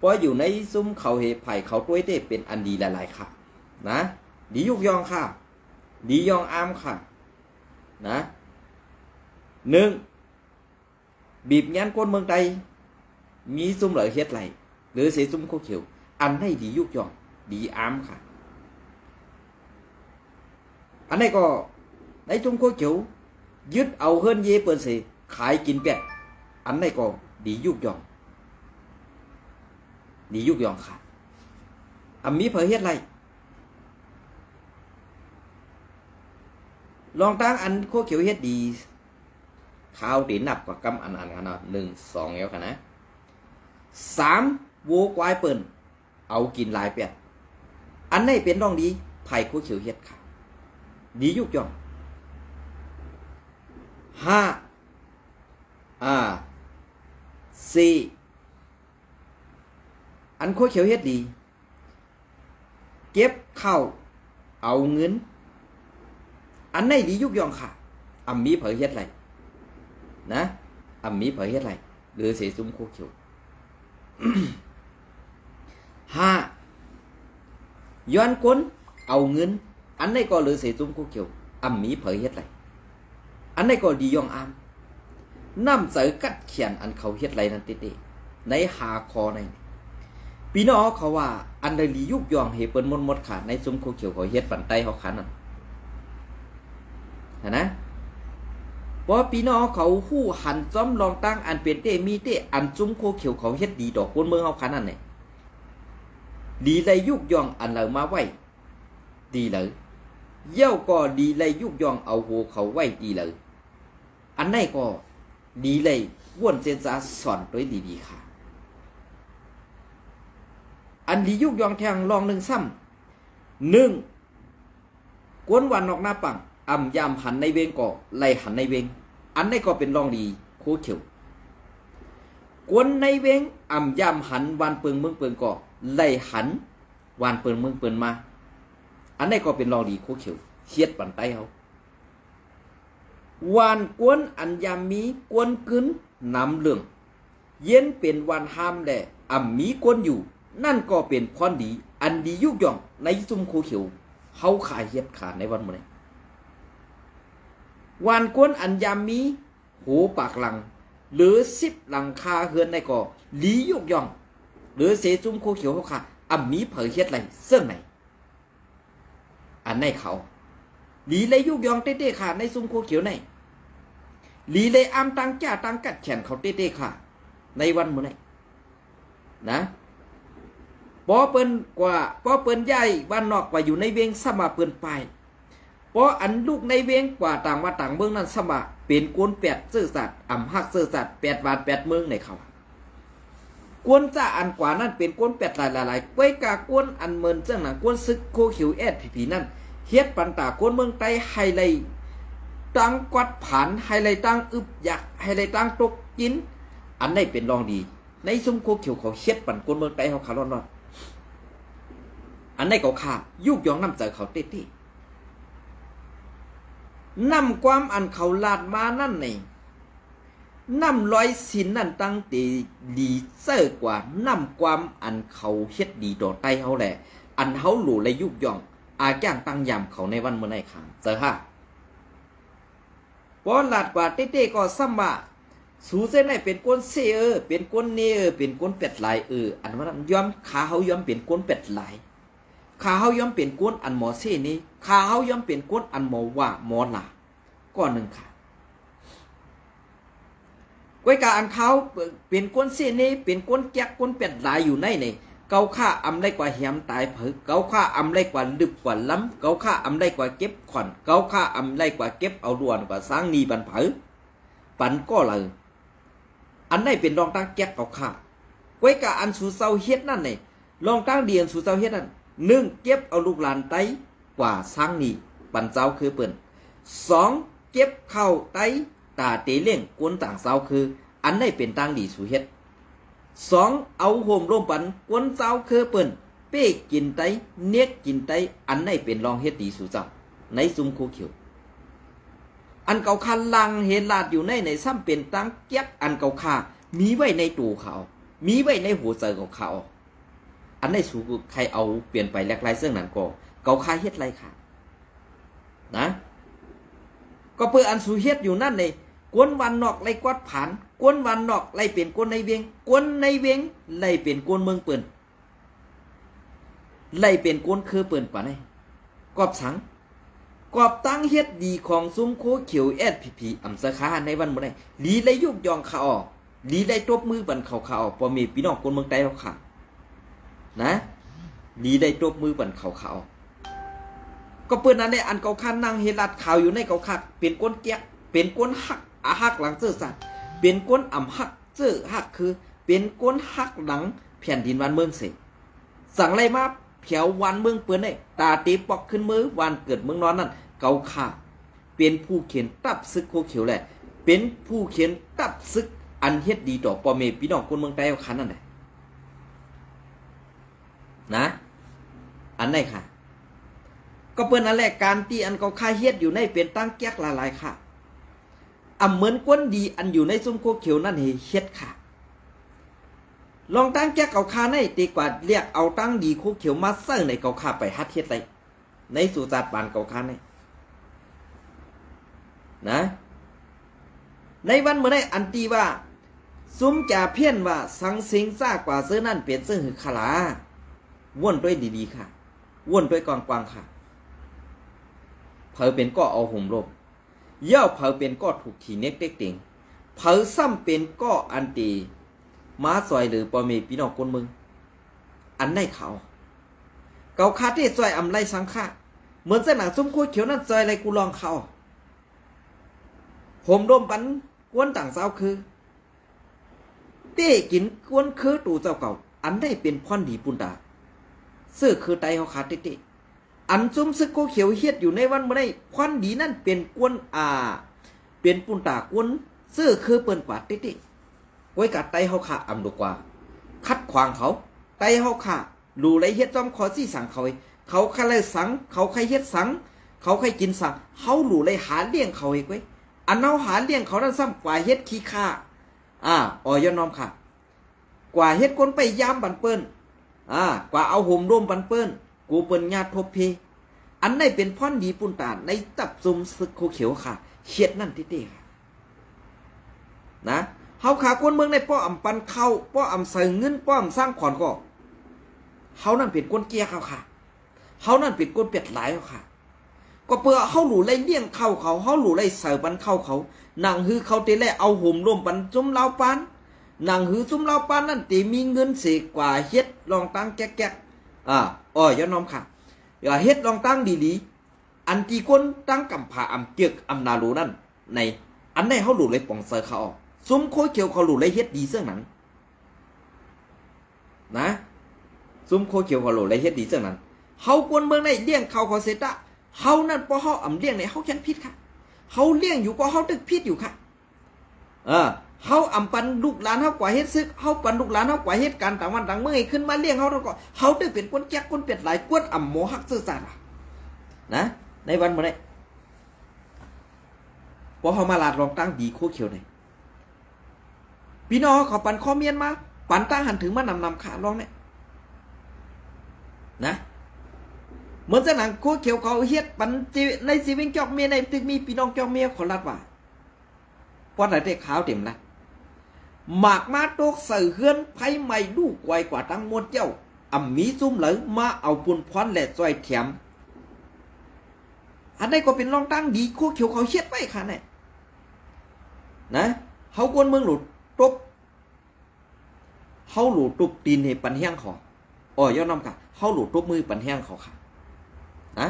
เพราะอยู่ในซุ้มเขาเหไผ่เขาต้วยเต้เป็นอันดีหลายๆค่ะนะดียุกยองค่ะดียองอามค่ะนะหนึ่งบีบยันก้นเมืองใดมีซุ้มเหลือเฮ็ดไหลหรือเสียซุ้มโคเขียวอันให้ดียุกยองดีอามค่ะอันนี้ก็ในซุ้มโคเขียวยึดเอาเฮิรนเย่เปิ่นสิขายกินเป็ดอันนี้ก็ดียุกยองดียุกยองค่ะอันมีเผยเฮ็ดไรลองตั้งอันโคเขียวเฮ็ดดีข้าวตีนับกว่ากำอันกันนะหนึ่งสองแล้วกันนะสามวัวควายเปิ่นเอากินลายเป็ดอันนี้เป็นรองดีไผ่โคเขียวเฮ็ดค่ะดียุกยองห้าสี่อันโคเขียวเฮ็ดดีเก็บเข้าเอาเงินอันไหนดียุกยองค่ะอัมมีเผยเฮ็ดไรนะอัมมีเผยเฮ็ดไรหรือเสียซุ้มโคเขียว ห้าย้อนก้นเอาเงินอันไหนก็หรือเสียซุ้มโคเขียวอัมมีเผยเฮ็ดไรอันไหนก็ดียองอามน้ำเสือกัดเขียนอันเขาเฮ็ดไรนั่นติในหาคอในพี่น้องเขาว่าอันใดลียุกยองเฮเปิ้นมดขาในซุ้มโคเขียวเขาเฮ็ดปันไตเขาขานั่นนะเพราะพี่น้องเขาหู้หันจ้อมลองตั้งอันเป็นเตมีเตอันซุ้มโคเขียวเขาเฮ็ดดีดอกคนเมืองเขาขานั่นเนี่ยดีเลยยุกยองอันเรามาไว้ดีเลยเย่าก็ดีเลยยุกยองเอาหัวเขาไว้ดีเลยอันไหนก็ดีเลยว่นเจนซาสอนด้วยดีๆค่ะอันดียุกยองแทงลองหนึ่งซ้ำหนึ่งกวนวันนอกหน้าปังอ่ำยามหันในเวงก่อไล่หันในเวงอันนี้ก็เป็นลองดีโคเขียวกวนในเวงอ่ำยามหันวันเปิงเมืองเปิงก่อไล่หันวันเปิงเมืองเปิงมาอันนี้ก็เป็นลองดีโคเขียวเชียดปันไตเขาวันกวนอันยามมีกวนกึนนำเรื่องเย็นเป็นวันห้ามแหละอ่ำมีกวนอยู่นั่นก็เป็นพรดีอันดียุกยองในซุ้มโคเขียวเขาขายเฮ็ดขาดในวันมื้อนี้วันกวนอันยามมีโหปากหลังหรือ10หลังคาเฮือนในก็ลียุกยองหรือเสซุ้มโคเขียวเขาขาดอ่ำมีเผยเฮ็ดไรเสื้อไหนอันในเขาลีเลยยุกยองเต้ๆขาดในซุ้มโคเขียวในลีเลยอ้ำตังจ้าตังกัดแขนเขาเต้ๆขาดในวันมื้อนี้นะปอเปิ้นกว่าปอเปิ้นใหญ่บ้านนอกกว่าอยู่ในเวงสมาเปิ้นไปปออันลูกในเวงกว่าต่างว่าต่างเมืองนั้นสมาเป็นกวนแปดซื่อสัตย์อ่ำฮักซื่อสัตย์8 วัน 8 เมืองในเขากวนจ้าอันกว่านั้นเป็นกวนแปดหลายๆก้วยกากวนอันเมินเจ้าหนังกวนซึกโคเขียวผีนั่นเฮ็ดปันตากวนเมืองไต้ไฮไลตั้งกวัดผันไฮไลตั้งอึบอยากไฮไลตั้งตกกินอันนี้เป็นรองดีในซุ้มโคเขียวเขาเฮ็ดปันกวนเมืองไต้เขาขาร้อนอันนี้ก็ขายุกยองน้ำใจเขาเต้ๆนำความอันเขาลาดมานั่นนี่นำร้อยสินนั่นตั้งตีดีเซอร์กว่านำความอันเขาเฮ็ดดีต่อไตเขาแหละอันเขาหลู่เลยยุกยองอาจ้างตั้งยามเขาในวันเมื่อไหร่ขังเจอฮะพอลาดกว่าเต้ๆก็ซ้ำว่าสูเส้นไหนเป็นก้นเซเป็นก้นเนเป็นก้นเป็ดลายอันนั้นย้อมขาเขาย้อมเป็นก้นเป็ดลายขาเขาย้อมเป็นก้นอันหมอเซนี้ขาเขาย้อมเป็นก้นอันหมอว่าหมอหลาก้อนหนึ่งค่ะก้อยกาอันเขาเป็นก้นเซนี้เป็นก้นแก๊กก้นเป็ดลายอยู่ในนี่เกาข้าอำไรกว่าแหมตายเผยเกาข้าอำไรกว่าลึกกว่าล้ำเกาข้าอำไรกว่าเก็บขวัญเกาข้าอำไรกว่าเก็บเอาด่วนกว่าสร้างนีบันเผยปันก็เลยอันไหนเป็นรองตั้งแก๊กเกาข้าก้อยกาอันสูเซาเฮ็ดนั่นนี่รองตั้งเดียนสูเซาเฮ็ดนั่นหนึ่งเก็บเอาลูกหลานไตกว่าสร้างนีปันเจ้าคือเปิ่นสองเก็บเข้าไตตาเตเล่งกวนต่างเจ้าคืออันไหนเป็นตั้งดีสูเฮ็ดสองเอาโฮมร่มปันกวนเจ้าคือเปิ่นเป้กินไตเน็กกินไตอันไหนเป็นรองเฮ็ดดีสูเจ้าในซุ้มโคเขียวอันเก่าคันลังเห็นลาดอยู่ในซ้ำเป็นตั้งแก๊กอันเก่าคามีไว้ในตู้เขา มีไว้ในหัวใจของเขาอันในสูใครเอาเปลี่ยนไปแลกไรเสื่องนั้นก็เกาคายเฮ็ดไรค่ะนะก็เพื่ออันสูเฮ็ดอยู่นั่นเลยกวนวันนอกไล่กวาดผ่านกวนวันนอกไล่เปลี่ยนกวนในเวียงกวนในเวียงไล่เปลี่ยนกวนเมืองเปิ่นไล่เปลี่ยนกวนคือเปิ่นป่ะนี่กอบสังกอบตั้งเฮ็ดดีของซุ้มโคเขียวแอดพีอำสาขาในวันบ่ได้ลีไล่ยุกยองขาออกลีไล่ตบมือบันเขาขาออกพอมีพี่น้องคนเมืองใต้เขาขานะลีไล่ตบมือบันเขาขาออกก็เปิ้นนั้นได้อันเกาคันนั่งเฮ็ดลัดข่าวอยู่ในเกาคักเป็นก้นเกียกเป็นก้นหักหักหลังเสื้อสัตว์เป็นก้นอ่ำหักเสื้อหักคือเป็นก้นหักหลังแผ่นดินวันเมืองเสสั่งไรมาแถววันเมืองเปิ้นได้ตาตีปอกขึ้นมือวันเกิดเมืองนอนนั่นเกาขาเป็นผู้เขียนตับซึกโคเขียวแหละเป็นผู้เขียนตับซึกอันเฮ็ดดีต่อพ่อแม่พี่น้องคนเมืองใต้เอาคันนั่นแหละนะอันไหนค่ะก็เปิ้นนั่นแหละการที่อันเกาค่าเฮ็ดอยู่ในเป็นตั้งแก๊กหลายๆค่ะเหมือนก้นดีอันอยู่ในซุ้มโคเขียวนั่นเฮ็ดค่ะลองตั้งแก๊กเกาค่าในดีกว่าเรียกเอาตั้งดีโคเขียวมาเสิร์ฟในเกาค่าไปฮัดเฮ็ดไรในสุสานปานเกาค่าในนะในวันเมื่อได้อันตีว่าซุ้มจ่าเพี้ยนว่าสังสิงซ่ากว่าเสื้อนั่นเปลี่ยนเสื้อหือขลาว่นด้วยดีๆค่ะว่นด้วยกวางๆค่ะเผอเป็นก็เอาห่มลบเย่าเผอเป็นก็ถูกขี่เน็กเด็กติงเผอซ้ำเป็นก็อันตีม้าซอยหรือปอมีพี่น้องคนมึงอันในเขาเกาคาที่ซอยอำไรสังฆะเหมือนเส้นหนังซุ้มโคเขียวนั่นซอยอะไรกูลองเขาผมร่มปันกวนต่างเจ้าคือเต้กินกวนคือตู่เจ้าเก่าอันได้เป็นพรดีปุนตาเสื้อคือไตเขาขาดเต้อันซุ้มซึกโคเขียวเฮ็ดอยู่ในวันเมื่อได้พรดีนั่นเป็นกวนเป็นปุนตากวนเสื้อคือเปิ้นกว่าเต้ไว้กัดไตเขาขาอำดูกว่าคัดขวางเขาไตเขาขารู้ไรเฮ็ดจอมขอซี่สั่งเขาใครเลยสั่งเขาใครเฮ็ดสั่งเขาใครกินสั่งเขารู้ไรหาเลี้ยงเขาเองไว้อันเอาหาเลี้ยงเขานั่นซ้ำกว่าเฮ็ดขี้ข้าอยน้อมค่ะกว่าเฮ็ดคนไปยามบันเปิ้นกว่าเอาห่มร่มบันเปิ้นกูเปิ้นญาติทบเพอันไหนเป็นพ่อนดีปุ่นตาในตับซุมซึกโคเขียวค่ะเขียดนั่นเต้ค่ะนะเฮาขาคนเมืองในป้ออำปันเข้าป้ออำใส่เงินป้ออำสร้างขอนก็เฮานั่นเป็นก้นเกียร์เขาค่ะเฮานั่นเป็นก้นเป็ดหลายเขาค่ะก็เพื่อเฮาหลู่ไล่เลี้ยงเข้าเขาเฮาหลู่ไล่ใส่บันเข้าเขานางฮือเขาเตะแลเอาห่มร่มปันจุ้มเล้าปานนางฮือจุ้มเล้าปานนั่นตีมีเงินเสกกว่าเฮ็ดลองตั้งแก๊กอย่าน้อมค่ะอย่าเฮ็ดลองตั้งดีๆอันที่คนตั้งกำผาอำเกียกอำนาลูนั่นในอันไหนเฮาหลู่ไล่ป่องเสือเขาออกซุ้มโคเขียวเขาหลู่ไล่เฮ็ดดีเสื้อหนังนะซุ้มโคเขียวเขาหลู่ไล่เฮ็ดดีเสื้อหนังเฮาควรเมืองในเลี้ยงเขาเสร็จอะเฮานั่นพอเฮาอำเลี้ยงในเฮาแค้นพิษค่ะเฮาเลี้ยงอยู่ก็เฮาตึกพิษอยู่ค่ะเฮาอำปันลูกหลานเฮากว่าเฮ็ดซึกเฮาปันลูกหลานเฮากว่าเฮ็ดการต่างวันต่างเมืองให้ขึ้นมาเลี้ยงเฮาแล้วก็เฮาตึกเป็นคนแก่คนเป็ดหลายกวนอำโมฮักซื่อสัตย์นะในวันมื้อนี้พอเฮามาลาดลองตั้งดีโคเขียวได้พี่น้องเขาปันข้อเมียนมาปันตั้งหันถึงมานำขาลองเนี่ยนะเหมือนจะหนังโคเขียวเขาเฮ็ดปันในชีวิตจอกเมียในตึกมีพี่น้องจอกเมียขอรัดว่าพอไหนได้ขาวเต็มละหมากมาโตกใส่เฮือนไผ่ใหม่ลูกไวกว่าตั้งมวลเจ้ามีซุ่มเหลือมาเอาปุ่นพรและจอยแถมอันนี้ก็เป็นรองตั้งดีโคเขียวเขาเฮ็ดไว้ค่ะเนี่ยนะเขากวนเมืองหลุดตบเขาหลุดตุบตีนให้ปันแห้งขอย่อน้ำค่ะเขาหลุดตบมือปันแห้งเขาค่ะนะ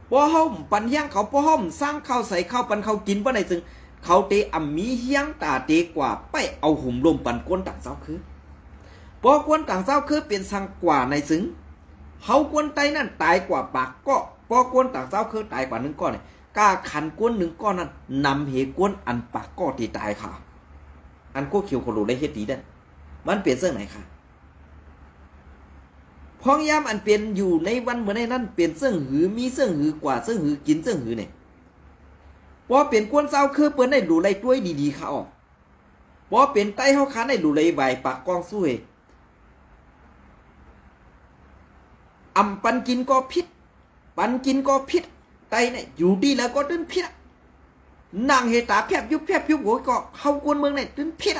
พอห้อมปันเฮียงเขาพอห้อมสร้างข้าวใส่ข้าวปันเขากินบ่ได้จึงเขาเตะมีเฮียงตาเตะกว่าไปเอาหุ่มลมปันกวนต่างเจ้าคือพอกวนต่างเจ้าคือเป็นสังกว่าในซึ่งเขากวนไตนั่นตายกว่าปากก็พอกวนต่างเจ้าคือตายกว่า1ก้อนเนี่ยกล้าขันกวน1ก้อนนั้นนำเหกวนอันปากก็ตีตายค่ะอันโคเขียวโคโลได้เฮ็ดดีได้มันเปลี่ยนเสื้อไหนค่ะพ้องยามอันเป็นอยู่ในวันเหมือนในนั้นเปลี่ยนเสื้อหือมีเสื้อหือกว่าเสื้อหือกินเสื้อหือเนี่ยพอเปลี่ยนกวนเศร้าคือเปิ้นได้ดูไรด้วยดีๆค่ะออกพ พอเป็นไต้เฮาคันได้หลุเลยใบปากกองสู้เฮอำปันกินก็พิษปันกินก็พิษไตเนี่ยอยู่ดีแล้วก็ตื่นพิษนางเฮตาแพบยุบโวยก็เข้ากวนเมืองเนี่ยตื่นพิษ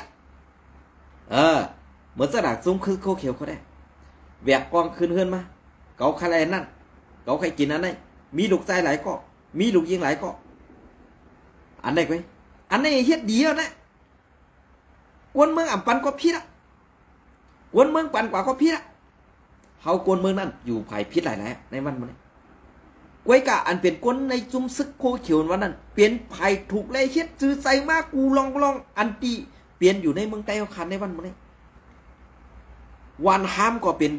เหมือนสลากซุ้มคือโคเขียวเขาได้แบกกองคืนเฮือนมาเกาใครนั่นเกาใครกินอันไหนมีลูกใจหลายก็มีลูกยิงหลายก็อันไหนไปอันไหนเฮ็ดดีแล้วนะกวนเมืองอ่ำปันก็พิษกวนเมืองปันกว่าก็พิษเฮากวนเมืองนั่นอยู่ไผ่พิษหลายๆในวันมันกวยกะอันเป็นกวนในจุ่มซึกโคเขียววันนั้นเปลี่ยนไผ่ถูกเลยเฮ็ดซื้อใส่มากกูลองอันตีเปลี่ยนอยู่ในเมืองไต้เขาคันในวันมันวันห้ามก็เป็น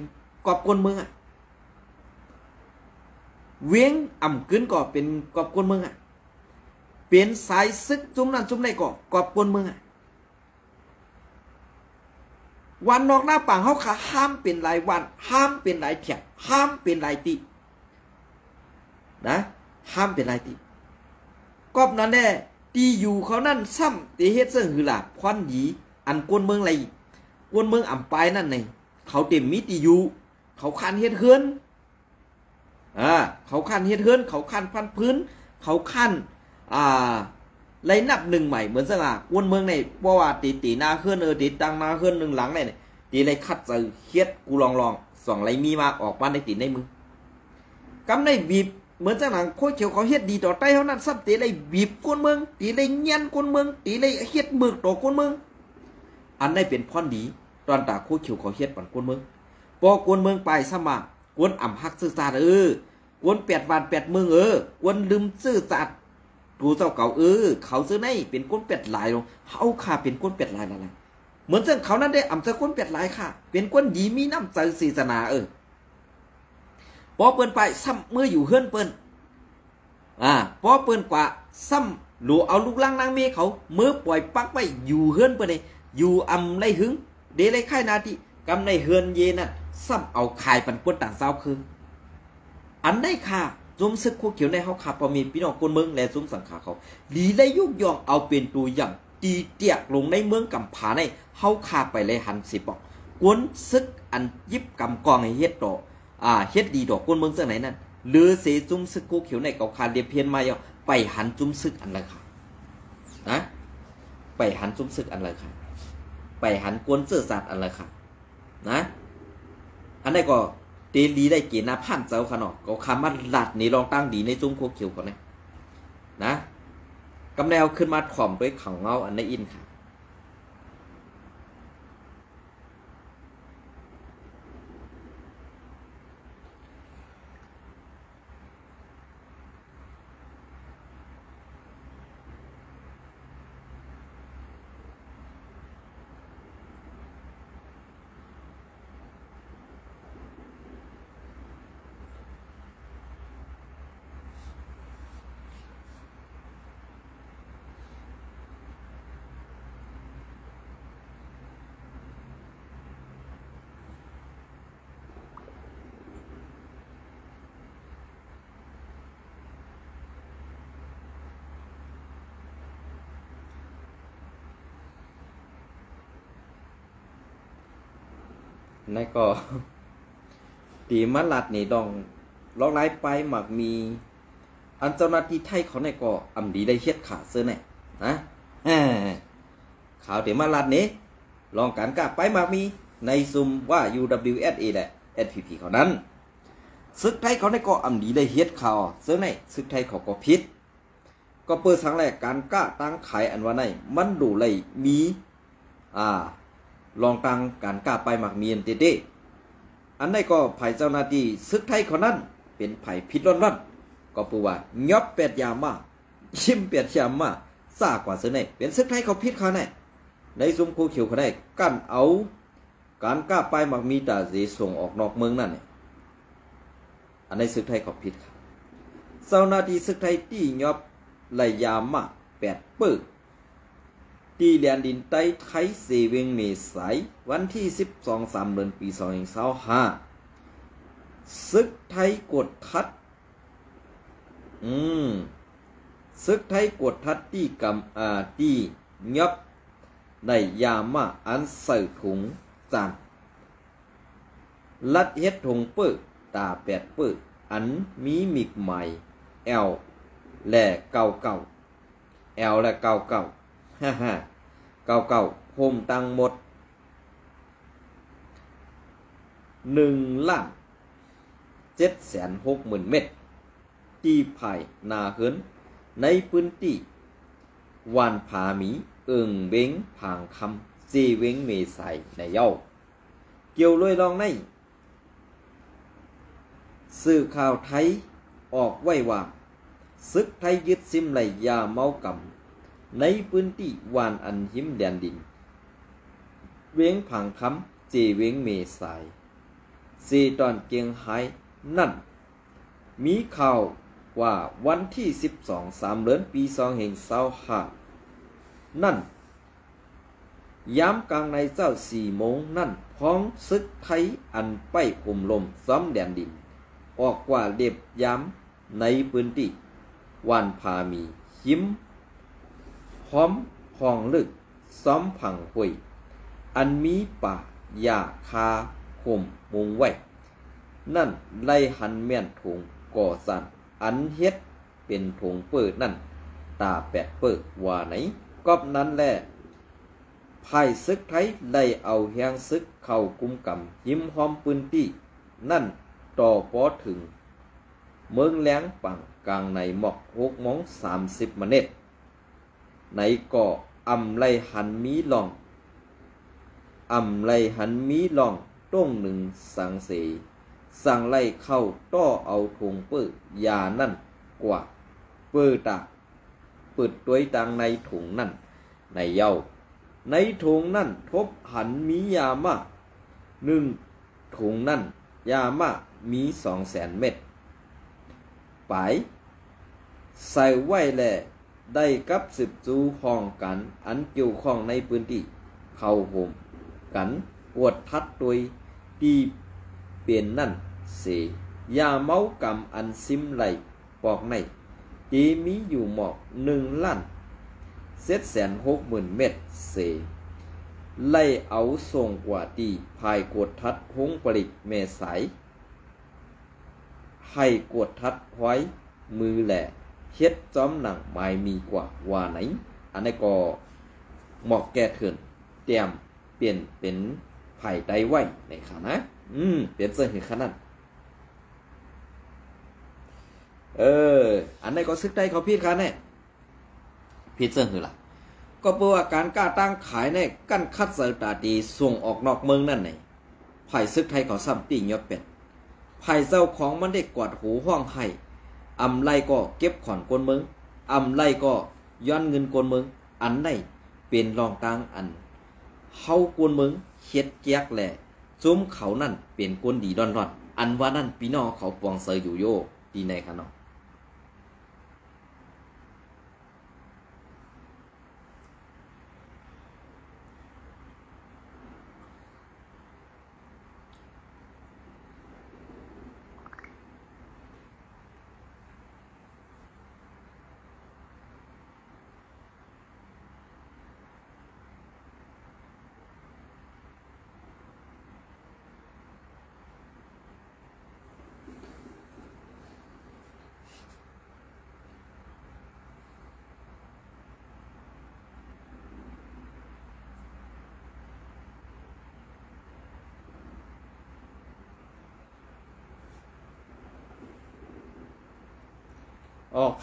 กอบกวนเมืองเวียงอ่ำกึนก็เป็นกอบกวนเมืองเปลี่ยนสายซึกจุ่มนั่นจุ่มในก็กอบกวนเมืองวันนอกหน้าป่างเขาขาห้ามเป็นรายวันห้ามเป็นรายแถบห้ามเป็นรายตีนะห้ามเป็นรายตีกอบนั้นแน่ตีอยู่เขานั่นซ้ำตีเฮ็ดเสื่อหือหลักควันหยีอันกวนเมืองไรกวนเมืองอ่ำปลายนั่นไงเขาเต็มมิตีอยู่เขาคันเฮ็ดเฮือนเขาคันเฮ็ดเฮือนเขาคันพันพื้นเขาคันไรนับหนึ่งใหม่เหมือนสง่ากวนเมืองในเพราะว่าตีนาเฮือนตีตังนาเฮือนหนึ่งหลังในตีไรคัดเจอเฮ็ดกูลองส่องไรมีมาออกบ้านในตีในมือกำในบีบเหมือนจังหนังโคเขียวเขาเฮ็ดดีต่อใต้เขานั่นซ้ำตีไรบีบกวนเมืองตีไรเงียนกวนเมืองตีไรเฮ็ดเมืองต่อกวนเมืองอันได้เป็นพรดีตอนตาโคเขียวเขาเฮ็ดปันกวนเมืองพอกวนเมืองไปสมากวนอ่ำฮักซื่อสัตย์กวน8 วัน 8 เมืองกวนลืมซื่อสัตย์ดูเจ้าเก่าเขาซื้อในเป็นกวนเป็ดหลายลงเขาข่าเป็นกวนเป็ดหลายอะไรเหมือนจังเขานั้นได้อ่ำเจ้ากวนเป็ดหลายค่ะเป็นกวนดีมีน้ำใจศาสนาพอเปิ้นไปซ้ำเมื่ออยู่เฮือนเปิ้นพอเปิ้นกว่าซ้ำหลูเอาลูกล่างนางเมเขาเมื่อปล่อยปักไปอยู่เฮือนเปิ้นอยู่อ่ำไรหึงเดไรไข่นาทีกำในเฮือนเยนั่นซ้ำเอาขายปันกวนต่างเจ้าคืออันได้ค่ะจุ่มซึกคู่เขียวในเขาขาพอมีพี่น้องคนเมืองและจุ่มสังขาเขาดีได้ยุกยองเอาเป็นตัวอย่างตีเตียกลงในเมืองกำผาในเขาขาไปเลยหันสิบอกกวนซึกอันยิบกำกองให้เฮ็ดต่อเฮ็ดดีดอกกวนเมืองเสื้อไหนนั่นหรือเสจุ่มซึกคู่เขียวในเกาคาเรียเพียนมาเอาไปหันจุ่มซึกอันไรค่ะนะไปหันจุ่มซึกอันไรค่ะไปหันกวนเสื้อสัตว์อันไรค่ะนะอันนี้ก็ตีดีได้กี่นาพันเจ้าขนาดก็คำว่าหลัดนี่ลองตั้งดีในจุ้มโคเขียวก่อนนะกำแนวขึ้นมาถ่อมด้วยขังเงาอันในอินค่ะนั่นก็ตีมัดลัดนี่ดองร้องไล่ไปหมักมีอันเจ้าหน้าที่ไทยเขาในก็อำดีได้เฮ็ดขาเสื้อเนี่ยนะข่าวตีมัดลัดนี้ลองการกะไปหมักมีในซุมว่า UWSA แหละ SPP เขานั้นซึกไทยเขาในก็อำดีได้เฮ็ดข่าวเสื้อเนี่ยซึกไทยเขาก็พิษก็เปิดครั้งแรกการกะตั้งขายอันว่าในมันดูเลยมีลองตังการกล้าไปหมักมีนเต้อันนี้ก็ไผ่เจ้าหน้าที่ซึกไทยคนนั้นเป็นไผ่พิษร้อนก็ปูว่ายอบเป็ดยามาชิมเป็ดยามาซากว่าเสือในเป็นซึกไทยเขาพิษเขาในในซุ้มคูเขียวเขาได้กั้นเอาการกล้าไปหมักมีแต่จะส่งออกนอกเมืองนั่นเนี่ยอันนี้ซึกไทยเขาพิษเจ้าหน้าที่ซึกไทยที่ยอบไหลยามา8 ปึกที่แดนดินใต้ไทยเซเวงเมษายวันที่12 เดือนปี2025ซึกไทยกดทัดซึกไทยกดทัดที่ที่ยบ ได้ยามาอันใส่ถุงจานลัดเฮ็ดถุงเปื้อตาแปดเปื้ออันมีมิกใหม่แอลและเก่าเก่าแอลและเก่าเก่าฮ่าฮ่าเก่าเก่าโฮมตังหมด1,760,000 เม็ดที่ภายนาเหินในพื้นที่วานผาหมีเอิงเบ้งผางคำซีเว้งเมษายในเย้าเกี่ยวลอยลองในสื่อข่าวไทยออกไว้ว่าศึกไทยยึดซิมไหลยาเมากำในพื้นที่วานอันหิมแดนดินเว้งผางคำซีเว้งเมษายซีตอนเกียงไฮ้นั่นมีข่าวว่าวันที่12 เดือนปี2525นั่นย้ำกลางในเจ้า4 โมงนั่นพ้องศึกไทยอันไปห่มลมซ้อมแดนดินออกว่าเด็บย้ำในพื้นที่วันพามีหิมพร้อมพองลึกซ้อมผังห่วยอันมีป่าหญ้าคาห่มมุงไว้นั่นไล่หันแม่นถุงก่อสั่นอันเฮ็ดเป็นถุงเปิดนั่นตาแปดเปิดว่าไหนกอบนั้นแหละภายศึกไทยไล่เอาแหงศึกเข้ากุมกำหิมหอมปืนตี้นั่นต่อปอถึงเมืองแหลงปังกลางในหมอก6:30 ม.ในก่ออำไลหันมีลองต้งหนึ่งสังเสสั่งไล่เข้าต้อเอาถุงเปื้อยานั่นกว่าเปื้อตาเปิดตัวตังในถุงนั่นในเย้าในถุงนั่นทบหันมียามา1 ถุงนั่นยามามี200,000 เม็ดไปใส่ไว้แลได้กับ10 จูห้องกันอันเกี่ยวข้องในพื้นที่เข้าห่มกันปวดทัดตัวที่เปลี่ยนนั่นเสยาเมากำอันซิมไหลปอกในที่มีอยู่หมอก1,760,000 เม็ดเสไล่เอาส่งกว่าที่ภายกวดทัดหงผลิตเมษายให้กวดทัดไว้มือแหล่เฮ็ดจอมหนังไม้มีกว่าว่าไหนอันนี้ก็หมอกแก่เถื่อนเตรียมเปลี่ยนเป็นไผ่ไตไว้ในขานะเปลี่ยนเสื้อเห็นขนาดอันนี้ก็ซึกได้เขาพิดค่ะเนี่ยพิดเสื้อหือล่ะก็เพื่อว่าการกล้าตั้งขายในกั้นคัดเสตาดีส่งออกนอกเมืองนั่นไงไผ่ซึกไทยเขาซ้ำตียอดเป็ดไผ่เจ้าของมันได้กวาดหูห้องให้อำไลก็เก็บขอนกวนเมืองอำไลก็ย้อนเงินกวนเมืองอันไหนเป็นรองกลางอันเฮากวนเมืองเฮ็ดแยกแหล่จุ้มเขานั่นเป็นกวนดีดอนๆอันว่านั่นพี่น้องเขาปวงเซยอยู่โยดีในค่ะเนาะ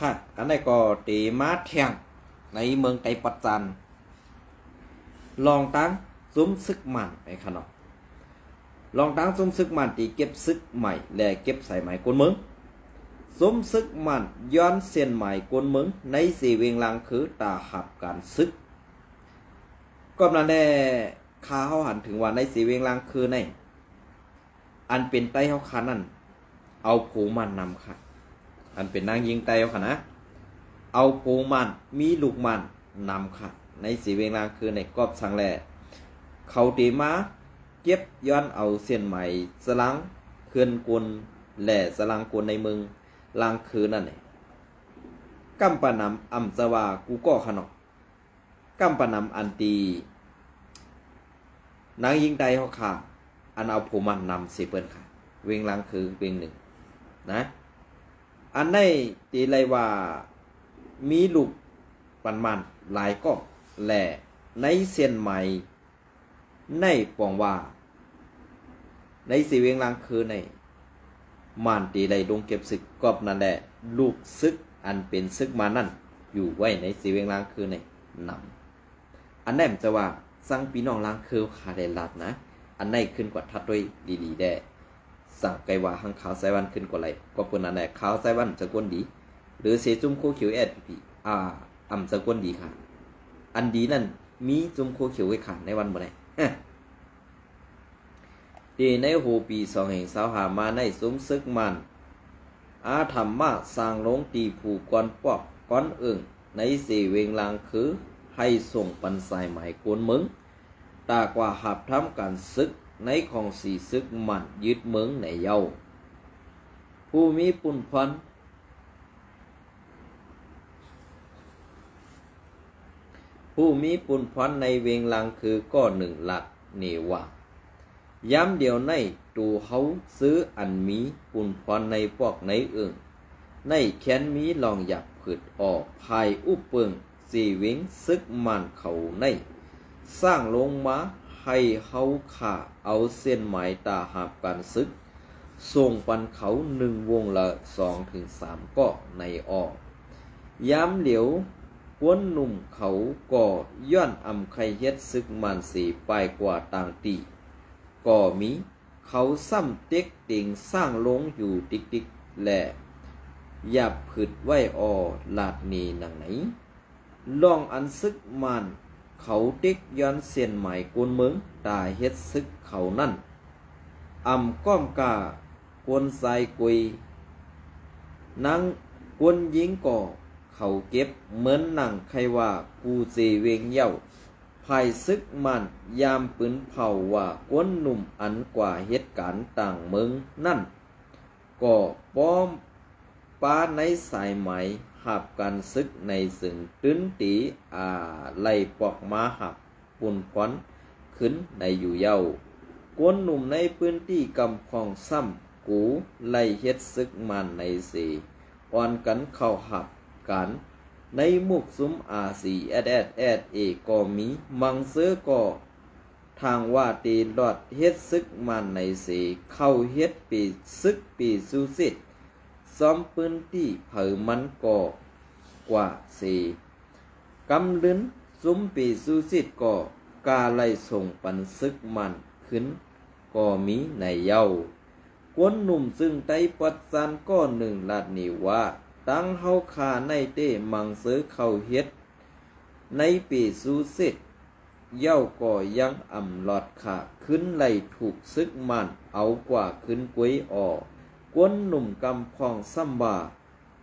ค่ะอันนี้ก็ตีมาแทงในเมืองไตปัจจันลองตั้งซุ้มซึกมันไอ้ขนมลองตั้งซุ้มซึกมันตีเก็บซึกใหม่และเก็บใส่ใหม่กวนเมืองซุ้มซึกมันย้อนเส้นใหม่กวนเมืองในสีเวียงลังคือตาหับการซึกก็นั่นแน่ข้าเขาหันถึงว่าในสีเวียงลังคือในอันเป็นไตเขาขานั่นเอาผูมันนำค่ะอันเป็นนางยิงไตเอาค่ะนะเอาโพมันมีลูกมันนำค่ะในสีเวงลางคือในกอบสังแหล่เขาตีมาเก็บย้อนเอาเส้นใหม่สลังเขื่อนกลแหล่สลังกลในเมืองลางคือนั่นเองกัมปนำอัมสวากูก็ขนมกัมปนำอันตี นางยิงใดเขาขาอันเอาผู้มันนำเสเปิ้นค่ะเวงลังคือเวงหนึ่งนะอันในตีไรว่ามีลูกปันมันหลายก็แหล่ในเส้นไหมในปองว่าในสีเวงลังคือในมันตีไรลงเก็บศึกกอบนั่นแหละลูกซึกอันเป็นซึกมานั่นอยู่ไว้ในสีเวงลังคือในนำอันนั้นจะว่าสั่งพี่น้องลังคือขาได้ลัดนะอันไหนขึ้นกว่าทัดด้วยดีๆได้สั่งไกว่าหังขาวไซวันขึ้นกว่าไรก็เป็นอันไหนขาวไซวันจะกวนดีหรือเสจุ่มโคเขียวแอดพีอ่ำจะกวนดีค่ะอันดีนั่นมีจุ่มโคเขียวไว้ขาในวันบ่ไหนดีในโหปี225มาในซุ้มซึกมันอาธรรมมาสร้างลงตีผูกอนปอกก้อนเอิงในเสเวงลางคือให้ส่งปันสายหมายกวนมึงตากว่าหับทำการซึกในของสีซึกมันยึดเมืองในเยาผู้มีปุ่นพันในเวงลังคือก็หนึ่งหลักเนว่าย้ำเดียวในตูเขาซื้ออันมีปุ่นพันในพวกในเอิงในแขนมีลองหยับผืดออกภายอุปเปิงสีเวงซึกมันเขาในสร้างลงมาให้เขาขาเอาเส้นหมายตาหาบการซึกส่งปันเขา1วงละ2-3ก็ในออกย้ำเหลียวกวนหนุ่มเขาก่อย้อนอำไข่เฮ็ดซึกมันสีปลายกว่าต่างตีก่อมีเขาซ้ำเต็กติงสร้างลงอยู่ติ๊กๆและหยับผืดไว้ออลาดนีหนังไหนลองอันซึกมันเขาเด็กย้อนเส้นหมายกวนเมืองตาเฮ็ดซึกเขานั่นอ่ำก้อมกากวนทรายกุยนั่งกวนยิงก่อเขาเก็บเหมือนหนังใครว่ากูเจเวงเย้าภายซึกมันยามปืนเผาว่ากวนหนุ่มอันกว่าเหตุการณ์ต่างเมืองนั่นก่อป้อมป้าในสายไหมหับการซึกในสึงตื้นตีไล่ปอกมาหับปุ่นควันขึ้นในอยู่เย้ากวนหนุ่มในพื้นที่กำพองซ้ำกูไล่เฮ็ดซึกมันในสีอ่อนกันเข้าหับกันในมุกซุ้มสีเอก็มีมังเสือก็ทางว่าตีหลอดเฮ็ดซึกมันในสีเข้าเฮ็ดปีซึกปีซูซิดซ้อมพื้นที่เผอมันก่อกว่าสีกำลิ้นซุ้มปีซูซิดก่อกาไล่ส่งปันซึกมันขึ้นก็มีในเย้ากวนหนุ่มซึ่งไต้ปัดซานก็หนึ่งลาดนีว่าตั้งเฮาคาในเต้มังเสือเข้าเฮ็ดในปีซูซิดเย้าก็ยังอ่ำหลอดขาขึ้นไล่ถูกซึกมันเอากว่าขึ้นกวยออกกวนหนุ่มกำพองซ้ำบ่า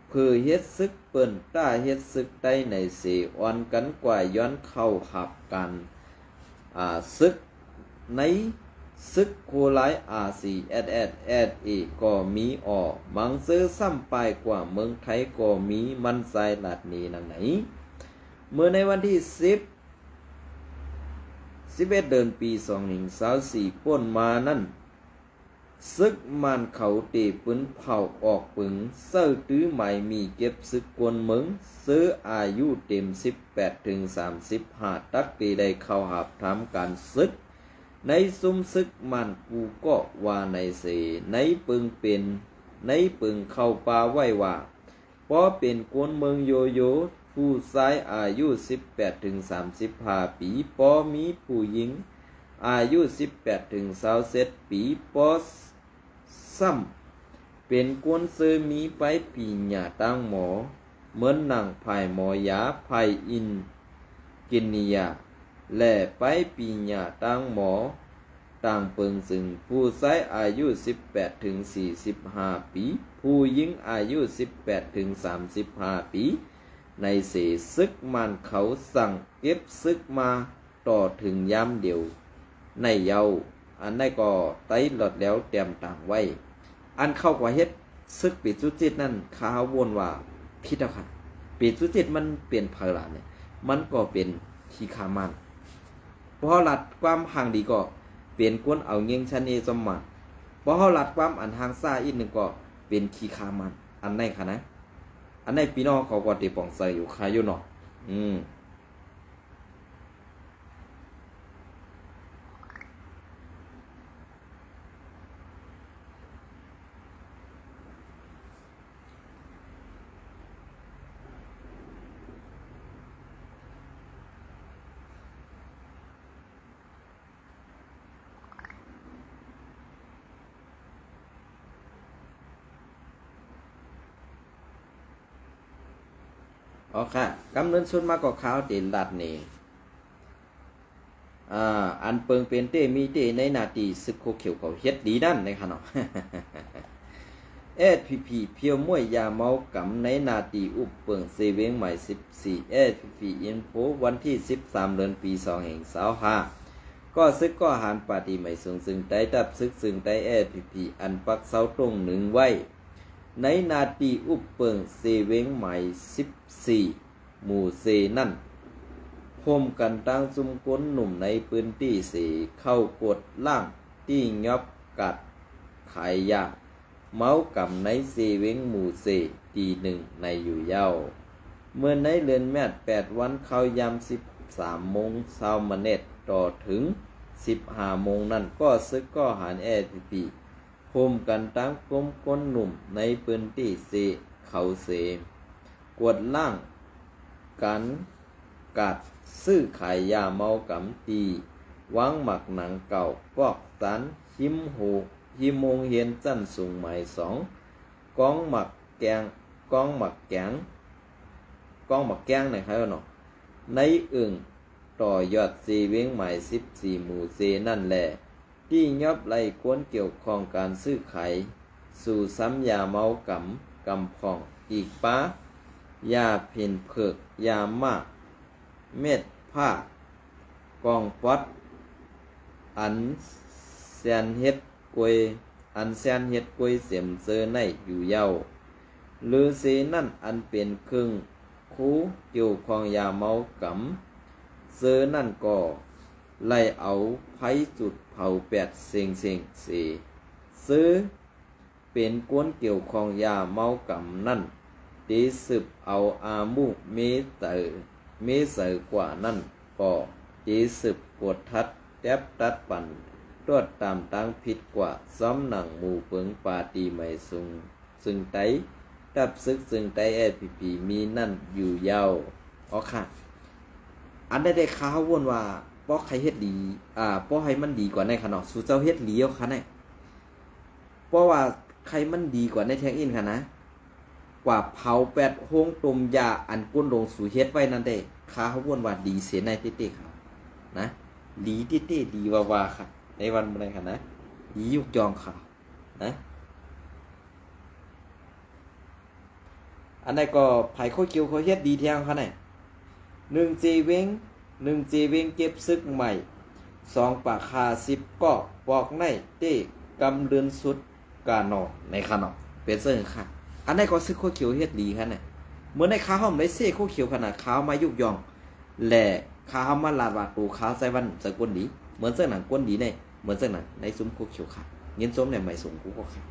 เพื่อเฮ็ดซึกเปิ้นต้าเฮ็ดซึกได้ในเสอ่อนกันกว่าย้อนเข้าหับกันซึกในซึกโคไลRCSSก็มีออกมังซื้อซ้ำปลายกว่าเมืองไทยก็มีมันไซลาดนี้นั่นไหนเมื่อในวันที่11เดือนปี2524ป่นมานั่นซึกมันเขาเตะปืนเผาออกปึงเสื้อตื้อใหม่มีเก็บซึกกวนเมืองซื้ออายุเต็ม18-35ตักตีได้เข้าหับทำการซึกในซุ้มซึกมันกูก็ว่าในเสในปึงเป็นในปึงเข้าป่าไว้ว่าพอเป็นกวนเมืองโยโย่ผู้ชายอายุ18-35ปีพอมีผู้หญิงอายุ18-27ปีพอซ้ำเป็นกวนเซอมีไปปีหญ้าตั้งหมอเหมือนนางภายหมอยาภายอินกินียาและไปปีหญ้าตั้งหมอต่างเปิงซึ่งผู้ชายอายุ18-45ปีผู้หญิงอายุ18-35ปีในเสซึกมันเขาสั่งเก็บซึกมาต่อถึงยามเดียวในเยาอันนั้นก็ไต้หลอดแล้วเตรียมต่างไว้อันเข้ากว่าเฮ็ดซึกปีจุจิตนั่นข้าวนว่าพิษค่ะปีจุจิตมันเปลี่ยนพลาเนี่ยมันก็เป็นทีขามันพอหลัดความห่างดีก็ เป็นกวนเอาเงียงชันเอสมมาพอเฮาลัดความอันทางซ่าอีกหนึ่งก็เป็นขี้คามันอันไหนคะนะอันไหนพี่น้องเขาก็ติปองใส่อยู่คาอยู่เนาะอ๋อค่ะกำเนิดสุดมาก็ขาวเด่นลัดนี่อันเปิงเป็นเต้มีเต้ในนาทีซึกโคเขียวเขาเฮ็ดดีนั่นนะคะเนาะ SPP เพียวมวยยาเมากำในนาทีอุบเปิงเซเวงใหม่14 SPP อินโฟวันที่13เดือนปี2525ก็ซึกก็หารปาฏิใหม่สูงซึ่งได้ดับซึกซึ่งได้ SPP อันปักเสาตรงหนึ่งไว้ในนาทีอุบเปิงเซเวงใหม่14หมู่เซนั่นพมกันตั้งซุมก้นหนุ่มในพื้นที่เสเข้ากดล่างที่ยอบกัดขายยาเมากับในเซเวงหมู่เซตีหนึ่งในอยู่เย้าเมื่อในเรือนแมด8วันเข้ายาม13โมงเช้ามาเน็ตต่อถึง15โมงนั่นก็ซึกก็หารSPPพมกันตั้งกลมก้นหนุ่มในพื้นที่เสเขาเสกวดล่างกันกัดซื้อขายยาเมากำตีวางหมักหนังเก่าปอกตันหิมหูหิมงเฮียนจันสูงใหม่2กองหมักแกงกองหมักแกงนะครับเนาะในอึ่งต่อยอดเซเวงใหม่14หมู่เซนั่นแหละที่ยอบไล่กวนเกี่ยวข้องการซื้อขายสู่ซ้ำยาเมากำพองอีกป้ายาเพ่นเผือกยามากเม็ดผ้ากองปัดอันแซนเฮ็ดกวยเสียมเซอในอยู่เย้าหรือเสนั่นอันเป็นครึ่งคูเกี่ยวข้องยาเมากำเซอนั่นก็ไล่เอาไผจุดเผา8เสียงซื้อเป็นกวนเกี่ยวข้องยาเมากำนั่นตีสืบเอาอามุเมเสกว่านั่นก็ตีสืบกดทัดแทบตัดปั่นตรวจตามตั้งผิดกว่าซ้อมหนังหมู่เปิงปาตีไม่สูงซึ่งไตดับซึกซึ่งไตSPPมีนั่นอยู่ยาวอ๋อค่ะอันได้ข่าววนว่าป้อใครเฮ็ดดีป้อให้มันดีกว่าในขนาดสู่เจ้าเฮ็ดเหลียวค่ะเนี่ยป้อว่าใครมันดีกว่าในแท็กอินค่ะนะกว่าเผา8โฮงต้มยาอันก้นลงสู่เฮ็ดไว้นั่นได้ข่าววนว่าดีเสียในเต้ๆครับนะดีเต้ๆดีว่าค่ะในวันอะไรค่ะนะดียุกยองค่ะนะอันไหนก็ไผ่โคเกียวโคเฮ็ดดีเที่ยงค่ะเนี่ย1 เจเวงเก็บซึกใหม่2ปากคา10ก็ปอกในเต้กำเดือนสุดกาหนอในค่ะเนาะเป็นเสิ่งค่ะอันไหนก็ซึกโคเขียวเฮ็ดดีค่ะเนี่ยเมื่อในข้าวหอมได้เซ่โคเขียวขนาดข้าวมายุกยองแหล่ข้าวมาลาดว่าตูข้าวใส่วันสกุลดีเหมือนเสื้อหนังก้นดีในเหมือนเสื้อหนังในซุ้มโคเขียวค่ะเงินส้มเนี่ยไม่ส่งกูก็ค่ะ